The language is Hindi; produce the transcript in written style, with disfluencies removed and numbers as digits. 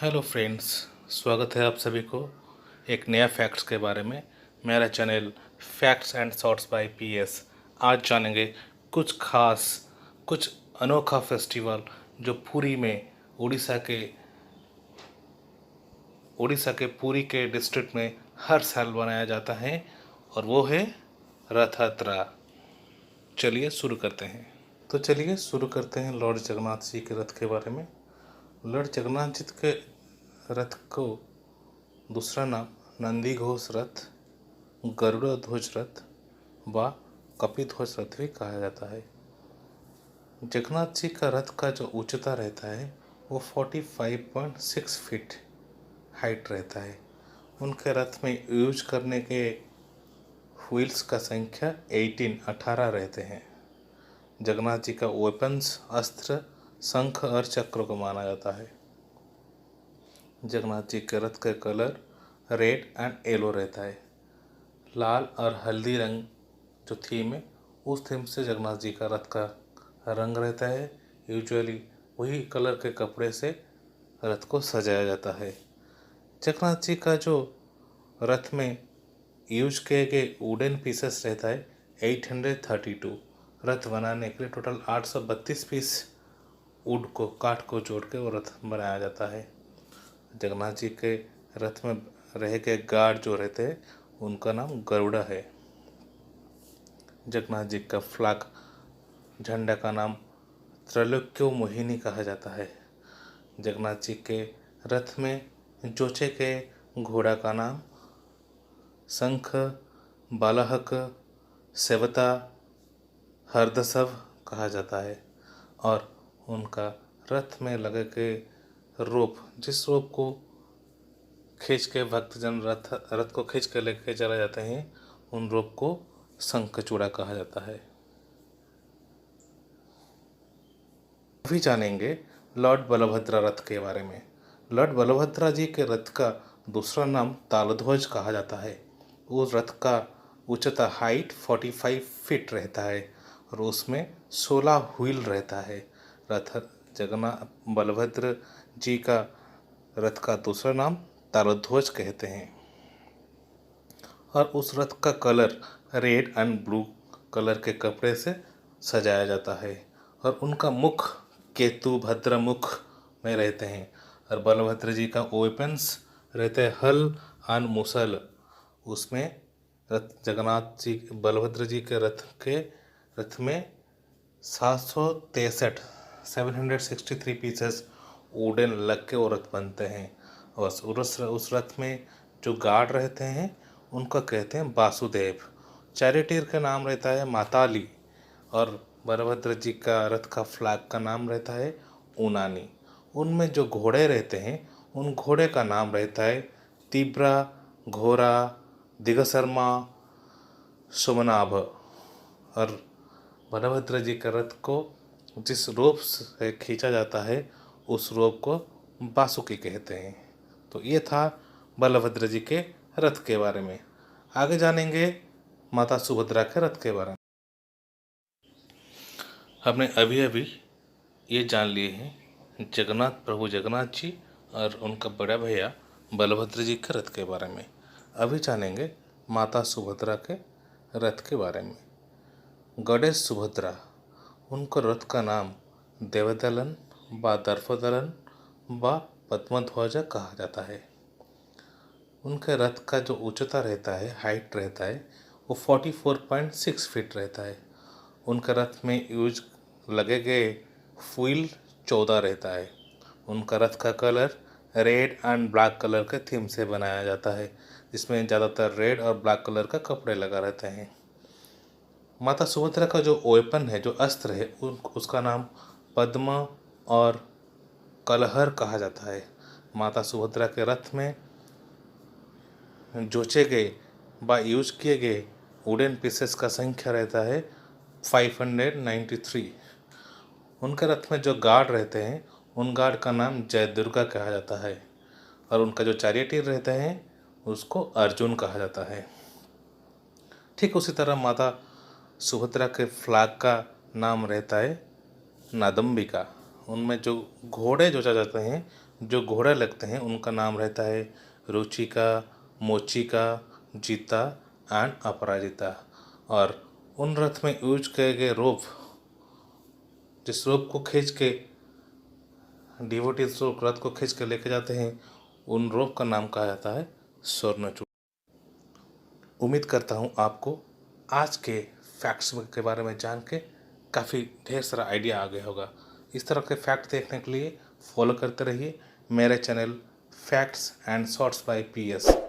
हेलो फ्रेंड्स, स्वागत है आप सभी को एक नया फैक्ट्स के बारे में। मेरा channel facts and shorts by PS. आज जानेंगे कुछ खास, कुछ अनोखा फेस्टिवल जो पुरी में उड़ीसा के पुरी के डिस्ट्रिक्ट में हर साल बनाया जाता है, और वो है रथ यात्रा। चलिए शुरू करते हैं। चलिए शुरू करते हैं लॉर्ड जगन्नाथ जी के रथ के बारे में। लॉर्ड जगन्नाथ जी के रथ को दूसरा नाम नंदी घोष रथ, गरुड़ ध्वज रथ व कपिध्वज रथ भी कहा जाता है। जगन्नाथ जी का रथ का जो उच्चता रहता है वो 45.6 फीट हाइट रहता है। उनके रथ में यूज करने के व्हील्स का संख्या 18 रहते हैं। जगन्नाथ जी का वेपन्स अस्त्र शंख और चक्र को माना जाता है। जगन्नाथ जी के रथ का कलर रेड एंड येलो रहता है। लाल और हल्दी रंग जो थीम है, उस थीम से जगन्नाथ जी का रथ का रंग रहता है। यूजुअली वही कलर के कपड़े से रथ को सजाया जाता है। जगन्नाथ जी का जो रथ में यूज किए गए वुडन पीसेस रहता है 832। रथ बनाने के लिए टोटल 832 पीस वुड को, काठ को जोड़ के वो रथ बनाया जाता है। जगन्नाथ जी के रथ में रह गए गार्ड जो रहते हैं उनका नाम गरुड़ा है। जगन्नाथ जी का फ्लैग झंडा का नाम त्रैलोक्य मोहिनी कहा जाता है। जगन्नाथ जी के रथ में जोचे के घोड़ा का नाम शंख, बालाहक, सेवता, हरदसव कहा जाता है। और उनका रथ में लगे के रोप, जिस रोप को खींच के भक्तजन रथ को खींच के लेके चले जाते हैं, उन रोप को शंखचूड़ा कहा जाता है। अभी जानेंगे लॉर्ड बलभद्र रथ के बारे में। लॉर्ड बलभद्र जी के रथ का दूसरा नाम तालध्वज कहा जाता है। उस रथ का उच्चता हाइट 45 फीट रहता है और उसमें 16 व्हील रहता है। रथ जगन्नाथ बलभद्र जी का रथ का दूसरा नाम तालध्वज कहते हैं। और उस रथ का colour red and blue colour के कपड़े से सजाया जाता है। और उनका मुख केतु भद्र मुख में रहते हैं। और बलभद्र जी का वेपन्स रहते हैं हल एंड मुसल। उसमें रथ जगन्नाथ जी बलभद्र जी के रथ में 763 पीसेस वुडन लग के वो रथ बनते हैं। और उस रथ में जो गार्ड रहते हैं उनका कहते हैं वासुदेव। चैरिटीर का नाम रहता है माताली। और बलभद्र जी का रथ का फ्लैग का नाम रहता है ऊनानी। उनमें जो घोड़े रहते हैं उन घोड़े का नाम रहता है तीब्रा, घोरा, दिगशर्मा, सुमनाभ। और बलभद्र जी के रथ को जिस रोप से खींचा जाता है उस रोप को बासुकी कहते हैं। तो ये था बलभद्र जी के रथ के बारे में। आगे जानेंगे माता सुभद्रा के रथ के बारे में। हमने अभी अभी ये जान लिए हैं प्रभु जगन्नाथ जी और उनका बड़ा भैया बलभद्र जी के रथ के बारे में। अभी जानेंगे माता सुभद्रा के रथ के बारे में। गॉडेस सुभद्रा, उनको रथ का नाम देवदलन व दर्पदलन व पद्मध्वज कहा जाता है। उनके रथ का जो उच्चता रहता है, हाइट रहता है, वो 44.6 फीट रहता है। उनके रथ में यूज लगे गए व्हील 14 रहता है। उनका रथ का colour red and black colour के थीम से बनाया जाता है, जिसमें ज़्यादातर रेड और ब्लैक कलर का कपड़े लगा रहते हैं। माता सुभद्रा का जो वेपन है, जो अस्त्र है, उसका नाम पद्म और कलहर कहा जाता है। माता सुभद्रा के रथ में जोचे गए व यूज किए गए वुडन पीसेस का संख्या रहता है 593। उनके रथ में जो गार्ड रहते हैं उन गार्ड का नाम जय दुर्गा कहा जाता है। और उनका जो चैरिटीर रहते हैं उसको अर्जुन कहा जाता है। ठीक उसी तरह माता सुभद्रा के फ्लैग का नाम रहता है नादम्बिका। उनमें जो घोड़े जोचा जाते हैं जो घोड़े लगते हैं उनका नाम रहता है रुचिका, मोचिका, जीता एंड अपराजिता। और उन रथ में यूज किए गए रोप, जिस रोप को खींच के डिवोटीज लोग रथ को खींच के लेके जाते हैं, उन रोप का नाम कहा जाता है स्वर्णचूड़। उम्मीद करता हूँ आपको आज के फैक्ट्स के बारे में जान के काफ़ी ढेर सारा आइडिया आ गया होगा। इस तरह के फैक्ट देखने के लिए फॉलो करते रहिए मेरे channel facts and shorts by PS।